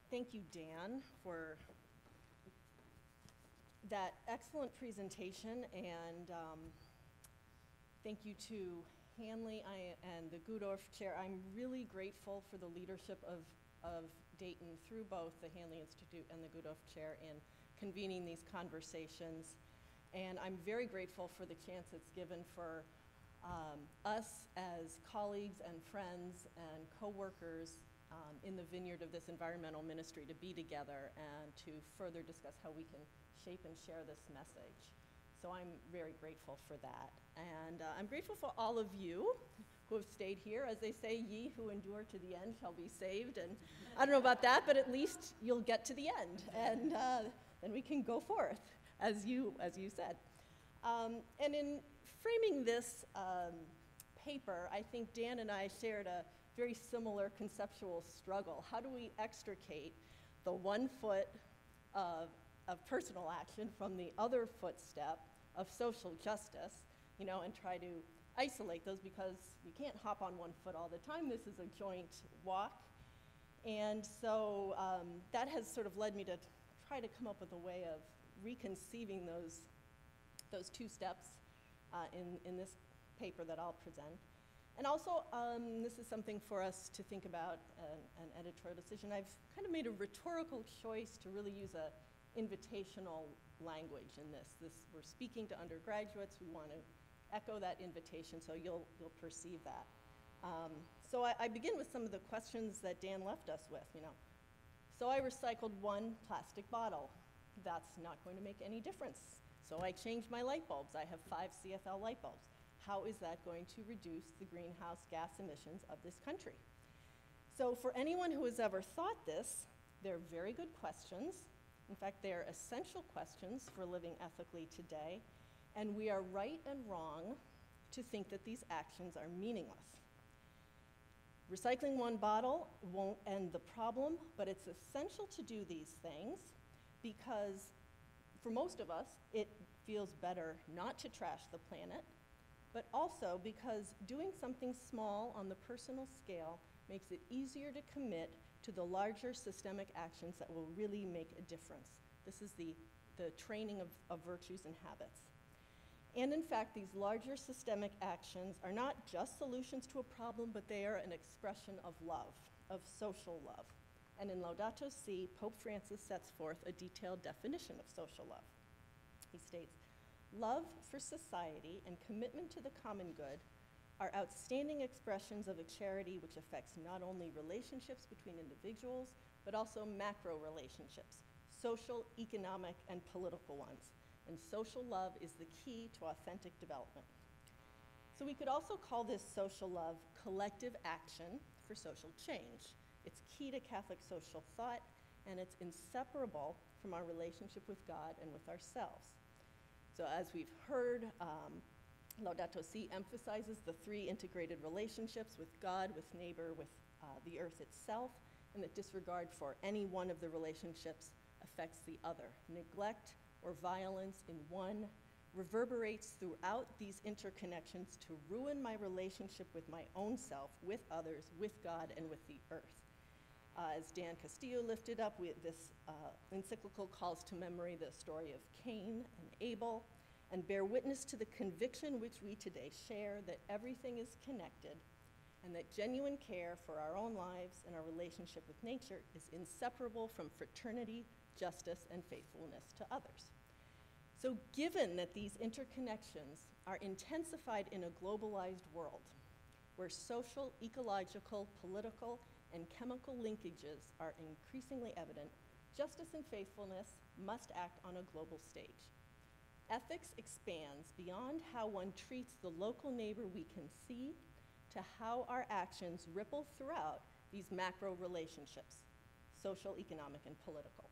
Thank you, Dan, for that excellent presentation, and thank you to Hanley and the Gudorf Chair. I'm really grateful for the leadership of Dayton through both the Hanley Institute and the Gudorf Chair in convening these conversations. And I'm very grateful for the chance it's given for us as colleagues and friends and co-workers in the vineyard of this environmental ministry to be together and to further discuss how we can shape and share this message. So I'm very grateful for that. And I'm grateful for all of you who have stayed here. As they say, ye who endure to the end shall be saved. And I don't know about that, but at least you'll get to the end. And then we can go forth, as you said. And in framing this paper, I think Dan and I shared a very similar conceptual struggle. How do we extricate the 1 foot of personal action from the other footstep of social justice, and try to isolate those, because you can't hop on 1 foot all the time. This is a joint walk. And so that has sort of led me to try to come up with a way of reconceiving those 2 steps in this paper that I'll present. And also, this is something for us to think about, an editorial decision. I've kind of made a rhetorical choice to really use a invitational language in this. We're speaking to undergraduates. We want to echo that invitation, so you'll perceive that. So I begin with some of the questions that Dan left us with. So I recycled 1 plastic bottle. That's not going to make any difference. So I changed my light bulbs. I have 5 CFL light bulbs. How is that going to reduce the greenhouse gas emissions of this country? So for anyone who has ever thought this, they're very good questions. In fact, they are essential questions for living ethically today, and we are right and wrong to think that these actions are meaningless. Recycling 1 bottle won't end the problem, but it's essential to do these things because for most of us, it feels better not to trash the planet, but also because doing something small on the personal scale makes it easier to commit to the larger systemic actions that will really make a difference. This is the training of virtues and habits. And in fact, these larger systemic actions are not just solutions to a problem, but they are an expression of love, of social love. And in Laudato Si, Pope Francis sets forth a detailed definition of social love. He states, "Love for society and commitment to the common good are outstanding expressions of a charity which affects not only relationships between individuals, but also macro relationships, social, economic, and political ones. And social love is the key to authentic development." So we could also call this social love collective action for social change. It's key to Catholic social thought, and it's inseparable from our relationship with God and with ourselves. So as we've heard, Laudato Si emphasizes the 3 integrated relationships with God, with neighbor, with the earth itself, and that disregard for any one of the relationships affects the other. Neglect or violence in one reverberates throughout these interconnections to ruin my relationship with my own self, with others, with God, and with the earth. As Dan Castillo lifted up, this encyclical calls to memory the story of Cain and Abel, and bear witness to the conviction which we today share that everything is connected, and that genuine care for our own lives and our relationship with nature is inseparable from fraternity, justice, and faithfulness to others. So given that these interconnections are intensified in a globalized world, where social, ecological, political, and chemical linkages are increasingly evident, justice and faithfulness must act on a global stage. Ethics expands beyond how one treats the local neighbor we can see to how our actions ripple throughout these macro relationships, social, economic, and political.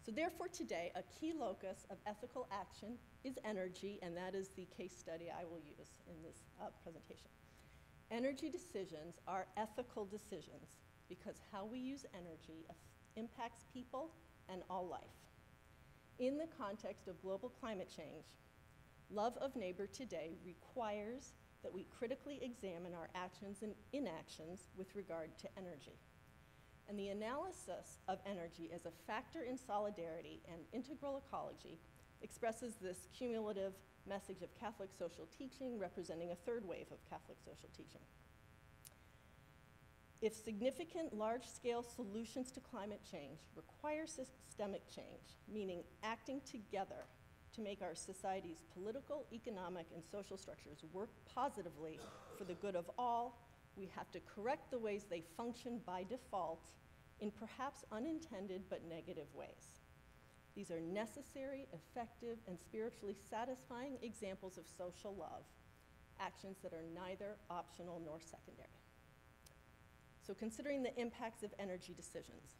So therefore today, a key locus of ethical action is energy, and that is the case study I will use in this presentation. Energy decisions are ethical decisions because how we use energy impacts people and all life. In the context of global climate change, love of neighbor today requires that we critically examine our actions and inactions with regard to energy. And the analysis of energy as a factor in solidarity and integral ecology expresses this cumulative message of Catholic social teaching representing a third wave of Catholic social teaching. If significant large-scale solutions to climate change require systemic change, meaning acting together to make our society's political, economic, and social structures work positively for the good of all, we have to correct the ways they function by default in perhaps unintended but negative ways. These are necessary, effective, and spiritually satisfying examples of social love, actions that are neither optional nor secondary. So considering the impacts of energy decisions,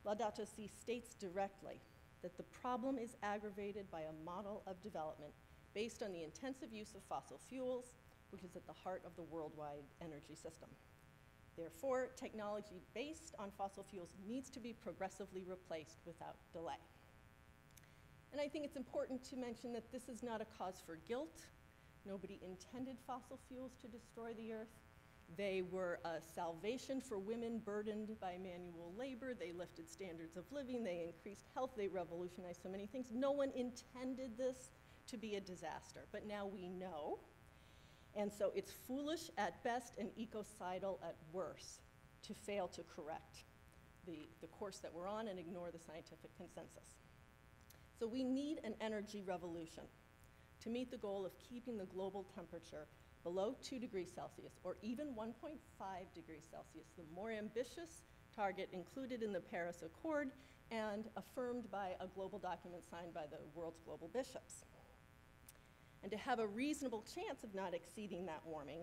Laudato Si states directly that the problem is aggravated by a model of development based on the intensive use of fossil fuels, which is at the heart of the worldwide energy system. Therefore, technology based on fossil fuels needs to be progressively replaced without delay. And I think it's important to mention that this is not a cause for guilt. Nobody intended fossil fuels to destroy the earth. They were a salvation for women burdened by manual labor. They lifted standards of living. They increased health. They revolutionized so many things. No one intended this to be a disaster, but now we know. And so it's foolish at best and ecocidal at worst to fail to correct the course that we're on and ignore the scientific consensus. So we need an energy revolution to meet the goal of keeping the global temperature below 2 degrees Celsius, or even 1.5 degrees Celsius, the more ambitious target included in the Paris Accord and affirmed by a global document signed by the world's global bishops. And to have a reasonable chance of not exceeding that warming,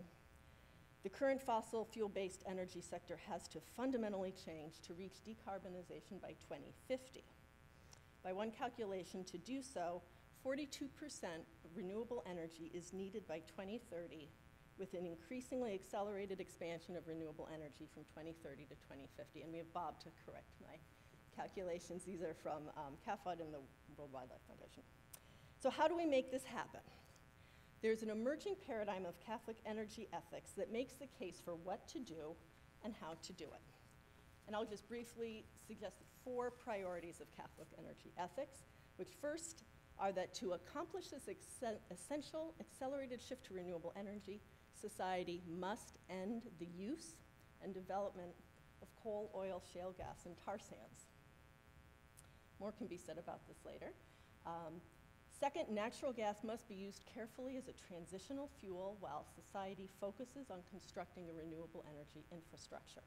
the current fossil fuel-based energy sector has to fundamentally change to reach decarbonization by 2050. By one calculation, to do so, 42% of renewable energy is needed by 2030, with an increasingly accelerated expansion of renewable energy from 2030 to 2050. And we have Bob to correct my calculations. These are from CAFOD and the World Wildlife Foundation. So how do we make this happen? There's an emerging paradigm of Catholic energy ethics that makes the case for what to do and how to do it. And I'll just briefly suggest 4 priorities of Catholic energy ethics, which first are that to accomplish this essential accelerated shift to renewable energy, society must end the use and development of coal, oil, shale gas, and tar sands. More can be said about this later. Second, natural gas must be used carefully as a transitional fuel while society focuses on constructing a renewable energy infrastructure.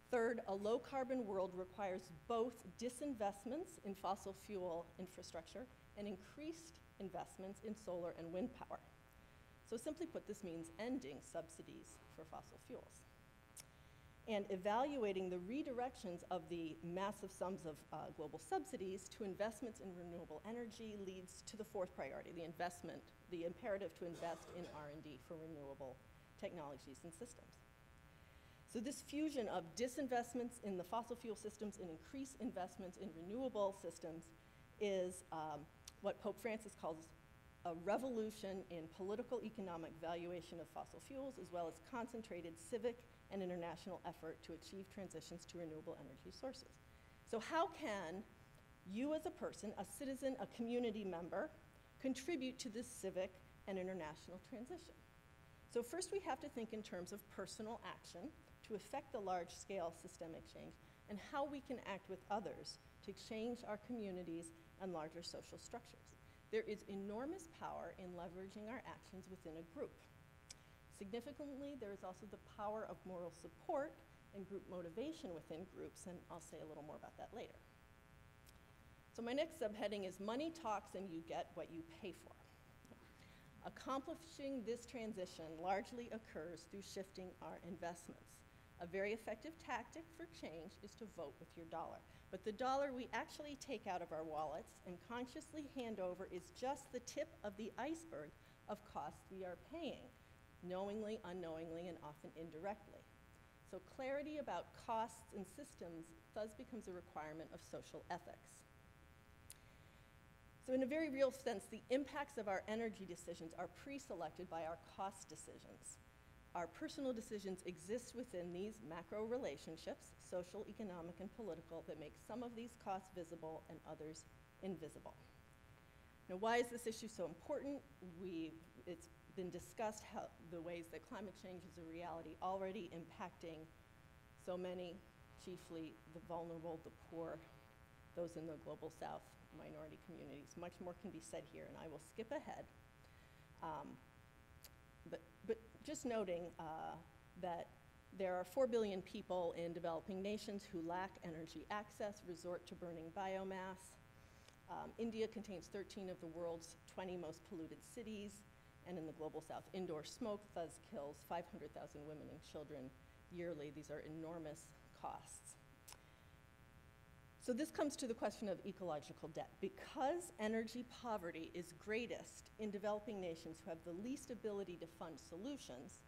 Third, a low-carbon world requires both disinvestments in fossil fuel infrastructure and increased investments in solar and wind power. So simply put, this means ending subsidies for fossil fuels and evaluating the redirections of the massive sums of global subsidies to investments in renewable energy leads to the 4th priority, the imperative to invest in R&D for renewable technologies and systems. So this fusion of disinvestments in the fossil fuel systems and increased investments in renewable systems is what Pope Francis calls a revolution in political economic valuation of fossil fuels, as well as concentrated civic and international effort to achieve transitions to renewable energy sources. So how can you as a person, a citizen, a community member, contribute to this civic and international transition? So first we have to think in terms of personal action to effect the large-scale systemic change, and how we can act with others to change our communities and larger social structures. There is enormous power in leveraging our actions within a group. Significantly, there is also the power of moral support and group motivation within groups, and I'll say a little more about that later. So my next subheading is money talks and you get what you pay for. Accomplishing this transition largely occurs through shifting our investments. A very effective tactic for change is to vote with your dollar. But the dollar we actually take out of our wallets and consciously hand over is just the tip of the iceberg of costs we are paying, knowingly, unknowingly, and often indirectly. So clarity about costs and systems thus becomes a requirement of social ethics. So in a very real sense, the impacts of our energy decisions are pre-selected by our cost decisions. our personal decisions exist within these macro relationships, social, economic, and political, that make some of these costs visible and others invisible. Now, why is this issue so important? It's been discussed how the ways that climate change is a reality already impacting so many, chiefly the vulnerable, the poor, those in the global south, minority communities. Much more can be said here, and I will skip ahead. But just noting that there are 4 billion people in developing nations who lack energy access, resort to burning biomass. India contains 13 of the world's 20 most polluted cities, and in the global south, indoor smoke thus kills 500,000 women and children yearly. These are enormous costs. So this comes to the question of ecological debt. Because energy poverty is greatest in developing nations who have the least ability to fund solutions,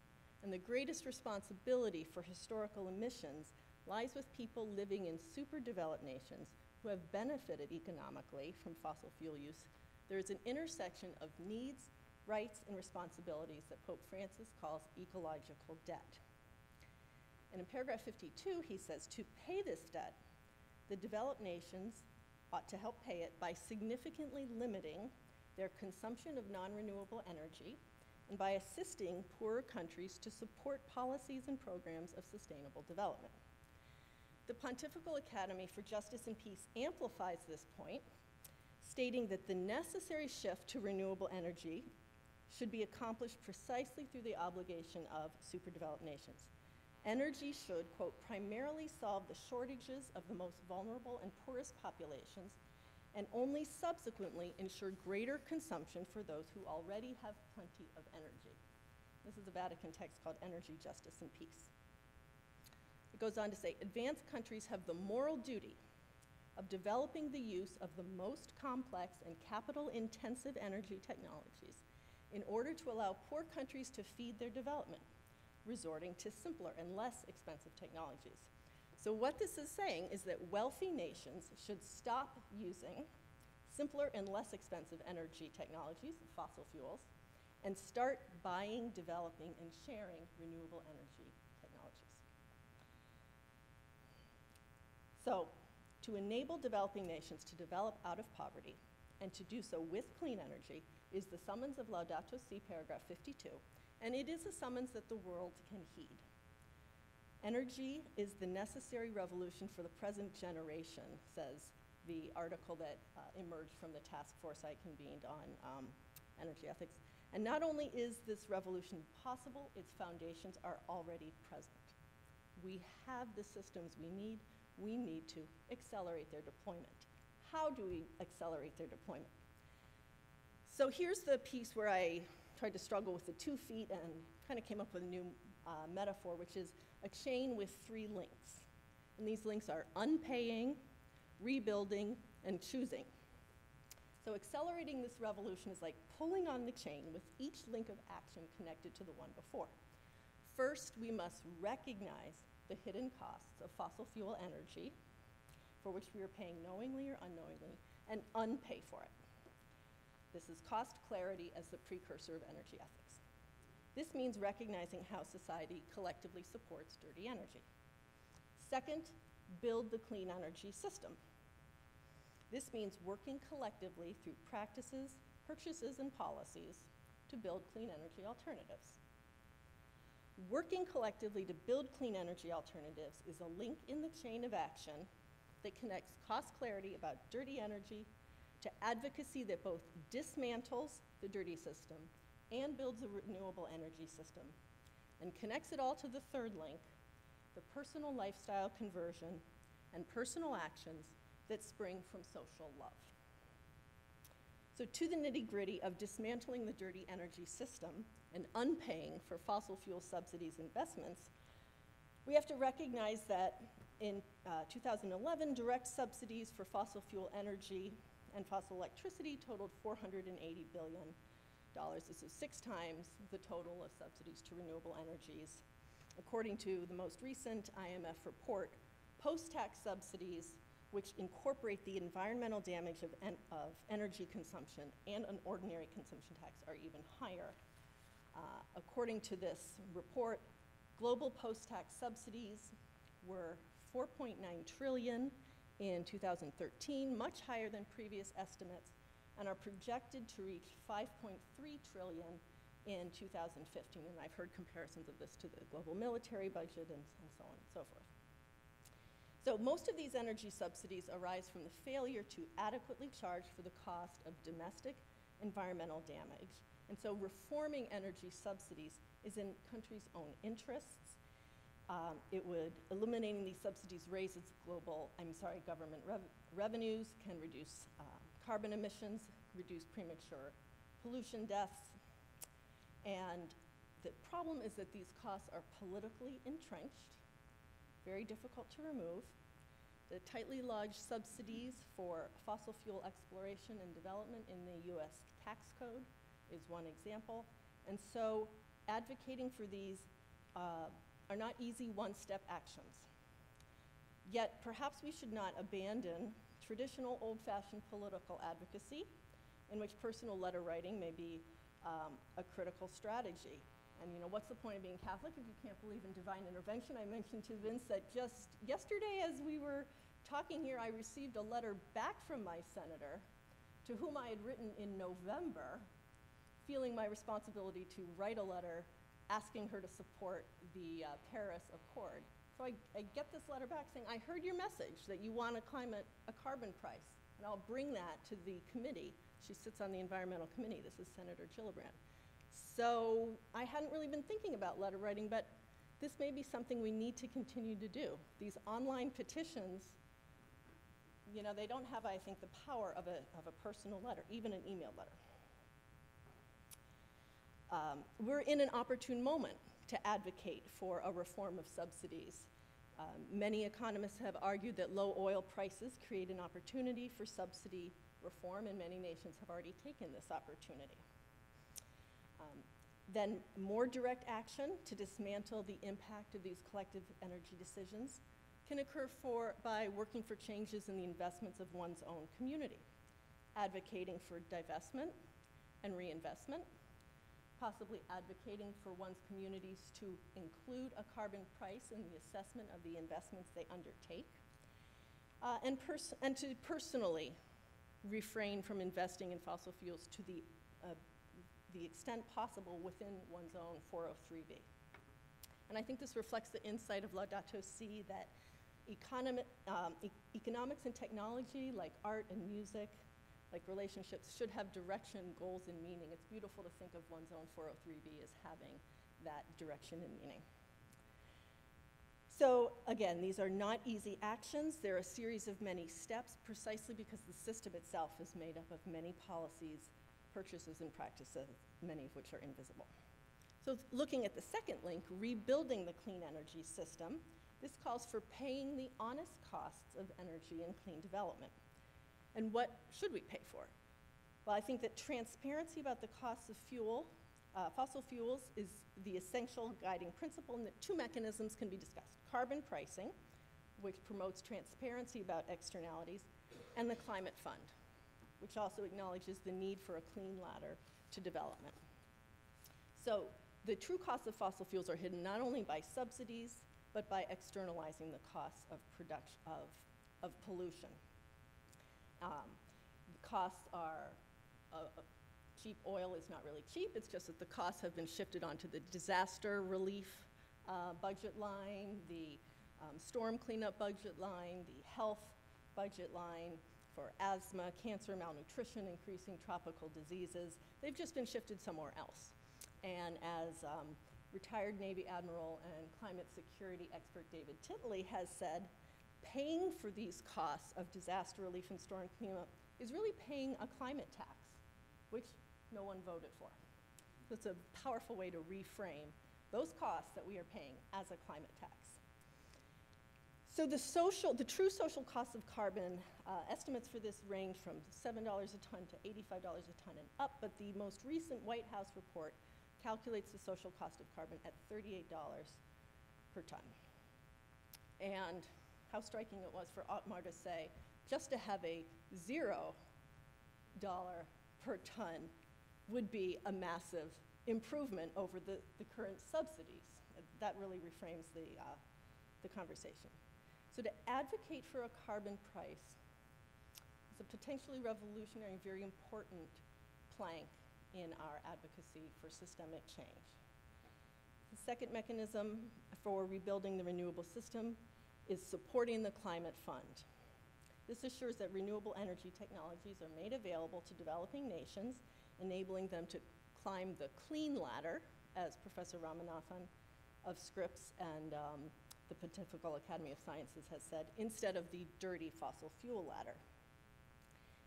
and the greatest responsibility for historical emissions lies with people living in super developed nations who have benefited economically from fossil fuel use, there is an intersection of needs, rights, and responsibilities that Pope Francis calls ecological debt. And in paragraph 52, he says, to pay this debt, the developed nations ought to help pay it by significantly limiting their consumption of non-renewable energy and by assisting poorer countries to support policies and programs of sustainable development. The Pontifical Academy for Justice and Peace amplifies this point, stating that the necessary shift to renewable energy should be accomplished precisely through the obligation of superdeveloped nations. Energy should, quote, primarily solve the shortages of the most vulnerable and poorest populations, and only subsequently ensure greater consumption for those who already have plenty of energy. This is a Vatican text called Energy, Justice, and Peace. It goes on to say, advanced countries have the moral duty of developing the use of the most complex and capital-intensive energy technologies in order to allow poor countries to feed their development, resorting to simpler and less expensive technologies. So what this is saying is that wealthy nations should stop using simpler and less expensive energy technologies, fossil fuels, and start buying, developing, and sharing renewable energy technologies. So, to enable developing nations to develop out of poverty and to do so with clean energy is the summons of Laudato Si, paragraph 52, and it is a summons that the world can heed. Energy is the necessary revolution for the present generation, says the article that emerged from the task force I convened on energy ethics. And not only is this revolution possible, its foundations are already present. We have the systems we need to accelerate their deployment. How do we accelerate their deployment? So here's the piece where I tried to struggle with the 2 feet and kind of came up with a new metaphor, which is a chain with 3 links. And these links are unpaying, rebuilding, and choosing. So accelerating this revolution is like pulling on the chain with each link of action connected to the one before. First, we must recognize the hidden costs of fossil fuel energy, for which we are paying knowingly or unknowingly, and unpay for it. This is cost clarity as the precursor of energy ethics. This means recognizing how society collectively supports dirty energy. Second, build the clean energy system. This means working collectively through practices, purchases, and policies to build clean energy alternatives. Working collectively to build clean energy alternatives is a link in the chain of action that connects cost clarity about dirty energy to advocacy that both dismantles the dirty system and builds a renewable energy system, and connects it all to the third link, the personal lifestyle conversion and personal actions that spring from social love. So to the nitty-gritty of dismantling the dirty energy system and unpaying for fossil fuel subsidies investments, we have to recognize that in 2011, direct subsidies for fossil fuel energy and fossil electricity totaled $480 billion. This is 6 times the total of subsidies to renewable energies. According to the most recent IMF report, post-tax subsidies, which incorporate the environmental damage of energy consumption and an ordinary consumption tax, are even higher. According to this report, global post-tax subsidies were $4.9 trillion in 2013, much higher than previous estimates, and are projected to reach $5.3 trillion in 2015. And I've heard comparisons of this to the global military budget and so on and so forth. So most of these energy subsidies arise from the failure to adequately charge for the cost of domestic environmental damage. And so reforming energy subsidies is in countries' own interests. Eliminating these subsidies raises government revenues, can reduce carbon emissions, reduce premature pollution deaths. And the problem is that these costs are politically entrenched, very difficult to remove. The tightly lodged subsidies for fossil fuel exploration and development in the US tax code is one example. And so advocating for these are not easy one-step actions. Yet perhaps we should not abandon traditional old-fashioned political advocacy in which personal letter writing may be a critical strategy. And what's the point of being Catholic if you can't believe in divine intervention? I mentioned to Vince that just yesterday as we were talking here, I received a letter back from my senator to whom I had written in November, feeling my responsibility to write a letter asking her to support the Paris Accord. So I get this letter back saying, I heard your message that you want a carbon price, and I'll bring that to the committee. She sits on the environmental committee. This is Senator Gillibrand. So I hadn't really been thinking about letter writing, but this may be something we need to continue to do. These online petitions, they don't have, I think, the power of a personal letter, even an email letter. We're in an opportune moment to advocate for a reform of subsidies. Many economists have argued that low oil prices create an opportunity for subsidy reform, and many nations have already taken this opportunity. Then more direct action to dismantle the impact of these collective energy decisions can occur by working for changes in the investments of one's own community, advocating for divestment and reinvestment, possibly advocating for one's communities to include a carbon price in the assessment of the investments they undertake, and to personally refrain from investing in fossil fuels to the extent possible within one's own 403B. And I think this reflects the insight of Laudato Si that economics and technology, like art and music, like relationships, should have direction, goals, and meaning. It's beautiful to think of one's own 403B as having that direction and meaning. So again, these are not easy actions. They're a series of many steps precisely because the system itself is made up of many policies, purchases, and practices, many of which are invisible. So looking at the second link, rebuilding the clean energy system, this calls for paying the honest costs of energy and clean development. And what should we pay for? Well, I think that transparency about the costs of fossil fuels is the essential guiding principle, and that two mechanisms can be discussed. Carbon pricing, which promotes transparency about externalities, and the climate fund, which also acknowledges the need for a clean ladder to development. So the true costs of fossil fuels are hidden not only by subsidies, but by externalizing the costs of production of pollution. The costs are, cheap oil is not really cheap, it's just that the costs have been shifted onto the disaster relief budget line, the storm cleanup budget line, the health budget line for asthma, cancer, malnutrition, increasing tropical diseases. They've just been shifted somewhere else. And as retired Navy Admiral and climate security expert David Tintley has said, paying for these costs of disaster relief and storm cleanup is really paying a climate tax, which no one voted for. So it's a powerful way to reframe those costs that we are paying as a climate tax. So the true social costs of carbon, estimates for this range from $7 a ton to $85 a ton and up, but the most recent White House report calculates the social cost of carbon at $38 per ton. And how striking it was for Otmar to say, just to have a $0 per ton would be a massive improvement over the current subsidies. That really reframes the conversation. So to advocate for a carbon price is a potentially revolutionary and very important plank in our advocacy for systemic change. The second mechanism for rebuilding the renewable system is supporting the climate fund. This assures that renewable energy technologies are made available to developing nations, enabling them to climb the clean ladder, as Professor Ramanathan of Scripps and the Pontifical Academy of Sciences has said, instead of the dirty fossil fuel ladder.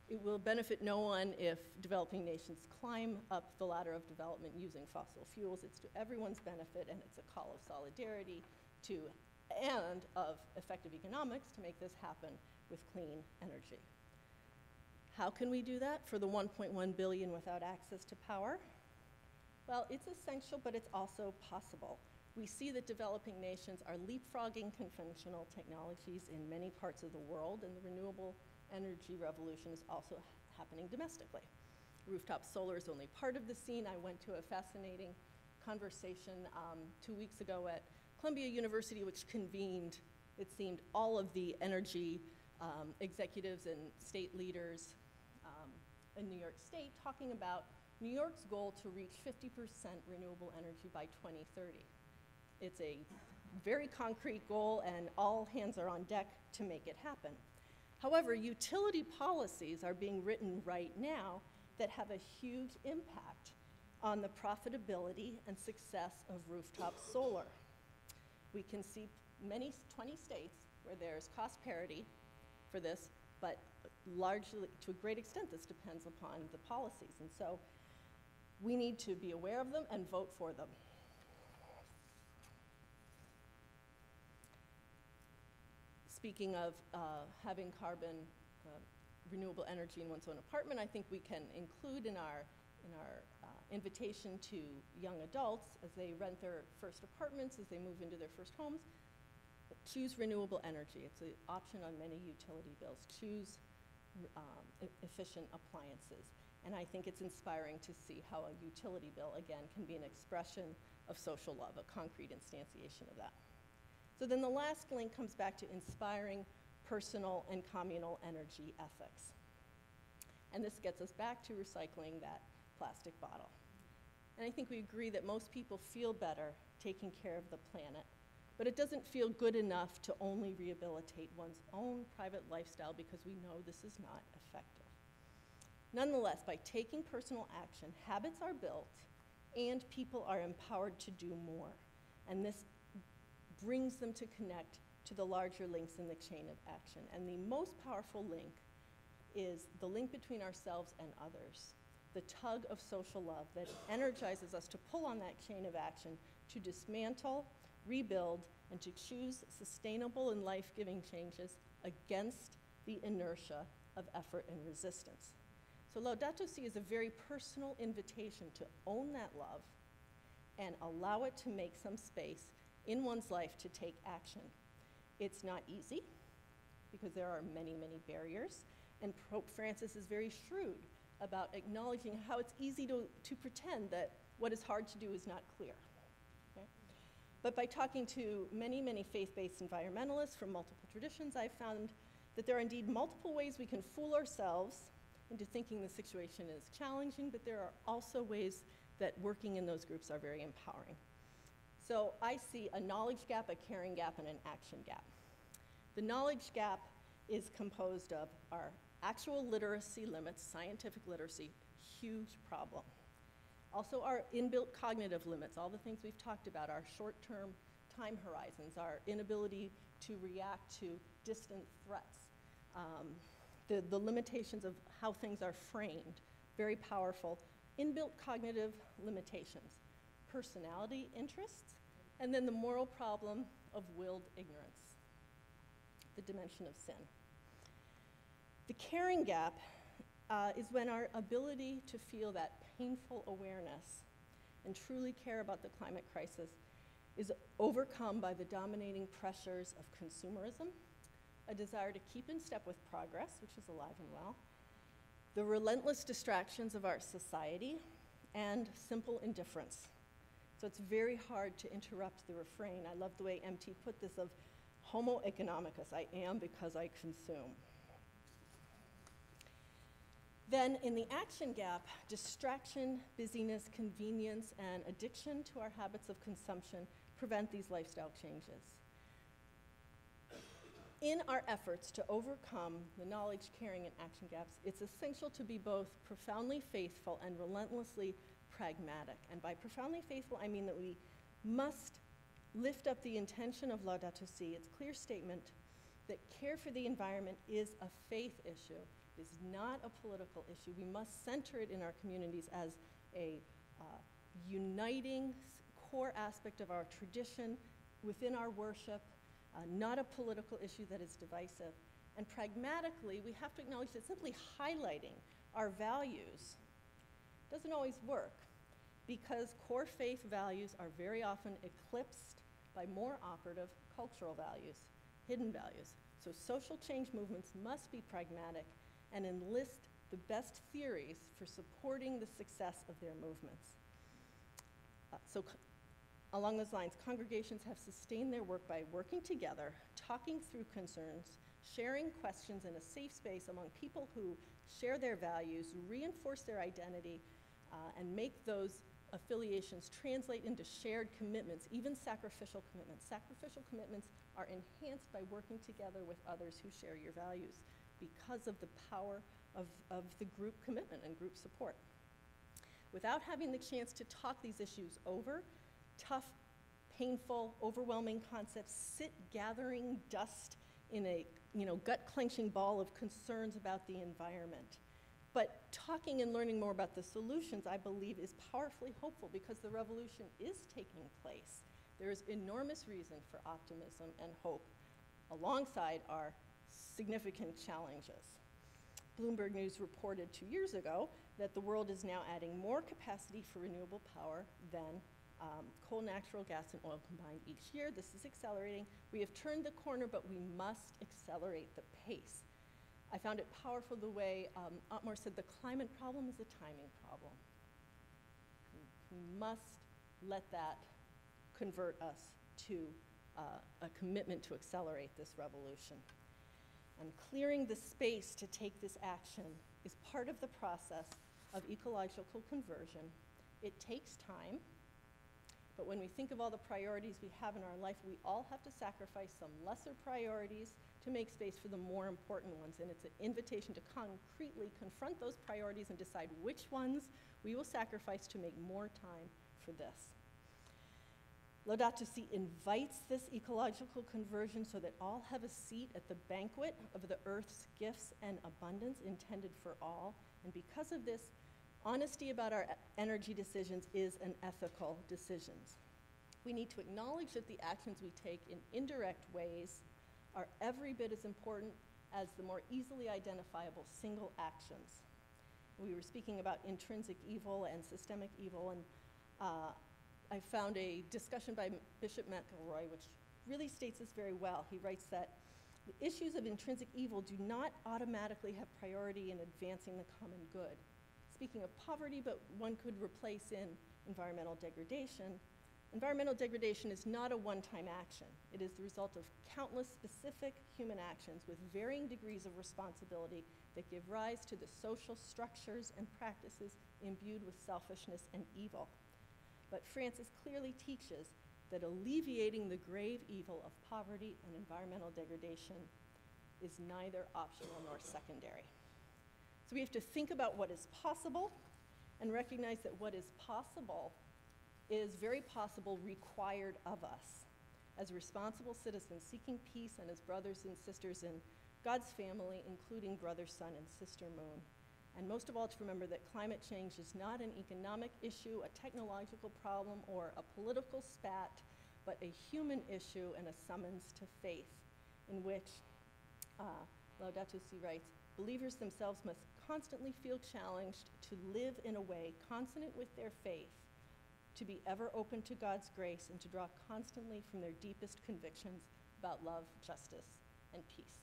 It will benefit no one if developing nations climb up the ladder of development using fossil fuels. It's to everyone's benefit, and it's a call of solidarity and of effective economics to make this happen with clean energy. How can we do that for the 1.1 billion without access to power? Well, it's essential, but it's also possible. We see that developing nations are leapfrogging conventional technologies in many parts of the world, and the renewable energy revolution is also happening domestically. Rooftop solar is only part of the scene. I went to a fascinating conversation 2 weeks ago at Columbia University, which convened, it seemed, all of the energy executives and state leaders in New York State, talking about New York's goal to reach 50% renewable energy by 2030. It's a very concrete goal, and all hands are on deck to make it happen. However, utility policies are being written right now that have a huge impact on the profitability and success of rooftop solar. We can see 20 states where there's cost parity for this, but largely, to a great extent, this depends upon the policies. And so we need to be aware of them and vote for them. Speaking of having carbon renewable energy in one's own apartment, I think we can include in our invitation to young adults as they rent their first apartments, as they move into their first homes, choose renewable energy. It's an option on many utility bills. Choose efficient appliances. And I think it's inspiring to see how a utility bill, again, can be an expression of social love, a concrete instantiation of that. So then the last link comes back to inspiring personal and communal energy ethics. And this gets us back to recycling that plastic bottle. And I think we agree that most people feel better taking care of the planet, but it doesn't feel good enough to only rehabilitate one's own private lifestyle, because we know this is not effective. Nonetheless, by taking personal action, habits are built and people are empowered to do more. And this brings them to connect to the larger links in the chain of action. And the most powerful link is the link between ourselves and others, the tug of social love that energizes us to pull on that chain of action to dismantle, rebuild, and to choose sustainable and life-giving changes against the inertia of effort and resistance. So Laudato Si is a very personal invitation to own that love and allow it to make some space in one's life to take action. It's not easy, because there are many, many barriers, and Pope Francis is very shrewd about acknowledging how it's easy to pretend that what is hard to do is not clear. Okay? But by talking to many, many faith-based environmentalists from multiple traditions, I've found that there are indeed multiple ways we can fool ourselves into thinking the situation is challenging, but there are also ways that working in those groups are very empowering. So I see a knowledge gap, a caring gap, and an action gap. The knowledge gap is composed of our actual literacy limits, scientific literacy, huge problem. Also our inbuilt cognitive limits, all the things we've talked about, our short-term time horizons, our inability to react to distant threats, the limitations of how things are framed, very powerful. Inbuilt cognitive limitations, personality interests, and then the moral problem of willed ignorance, the dimension of sin. The caring gap is when our ability to feel that painful awareness and truly care about the climate crisis is overcome by the dominating pressures of consumerism, a desire to keep in step with progress, which is alive and well, the relentless distractions of our society, and simple indifference. So it's very hard to interrupt the refrain. I love the way MT put this of homo economicus, I am because I consume. Then in the action gap, distraction, busyness, convenience, and addiction to our habits of consumption prevent these lifestyle changes. In our efforts to overcome the knowledge, caring, and action gaps, it's essential to be both profoundly faithful and relentlessly pragmatic. And by profoundly faithful, I mean that we must lift up the intention of Laudato Si, its clear statement that care for the environment is a faith issue. It is not a political issue. We must center it in our communities as a uniting core aspect of our tradition within our worship, not a political issue that is divisive. And pragmatically, we have to acknowledge that simply highlighting our values doesn't always work, because core faith values are very often eclipsed by more operative cultural values, hidden values. So social change movements must be pragmatic and enlist the best theories for supporting the success of their movements. Along those lines, congregations have sustained their work by working together, talking through concerns, sharing questions in a safe space among people who share their values, reinforce their identity, and make those affiliations translate into shared commitments, even sacrificial commitments. Sacrificial commitments are enhanced by working together with others who share your values because of the power of the group commitment and group support. Without having the chance to talk these issues over, tough, painful, overwhelming concepts sit gathering dust in a gut-clenching ball of concerns about the environment. But talking and learning more about the solutions, I believe, is powerfully hopeful because the revolution is taking place. There is enormous reason for optimism and hope alongside our significant challenges. Bloomberg News reported 2 years ago that the world is now adding more capacity for renewable power than coal, natural gas, and oil combined each year. This is accelerating. We have turned the corner, but we must accelerate the pace. I found it powerful the way Otmar said the climate problem is a timing problem. We must let that convert us to a commitment to accelerate this revolution. And clearing the space to take this action is part of the process of ecological conversion. It takes time, but when we think of all the priorities we have in our life, we all have to sacrifice some lesser priorities to make space for the more important ones. And it's an invitation to concretely confront those priorities and decide which ones we will sacrifice to make more time for this. Laudato Si invites this ecological conversion so that all have a seat at the banquet of the earth's gifts and abundance intended for all. And because of this, honesty about our energy decisions is an ethical decision. We need to acknowledge that the actions we take in indirect ways are every bit as important as the more easily identifiable single actions. We were speaking about intrinsic evil and systemic evil, and I found a discussion by Bishop McElroy which really states this very well. He writes that the issues of intrinsic evil do not automatically have priority in advancing the common good. Speaking of poverty, but one could replace in environmental degradation. Environmental degradation is not a one-time action. It is the result of countless specific human actions with varying degrees of responsibility that give rise to the social structures and practices imbued with selfishness and evil. But Francis clearly teaches that alleviating the grave evil of poverty and environmental degradation is neither optional nor secondary. So we have to think about what is possible and recognize that what is possible is very possible required of us as responsible citizens seeking peace and as brothers and sisters in God's family, including brother, sun, and sister moon. And most of all, to remember that climate change is not an economic issue, a technological problem, or a political spat, but a human issue and a summons to faith, in which Laudato Si writes, believers themselves must constantly feel challenged to live in a way consonant with their faith, to be ever open to God's grace, and to draw constantly from their deepest convictions about love, justice, and peace.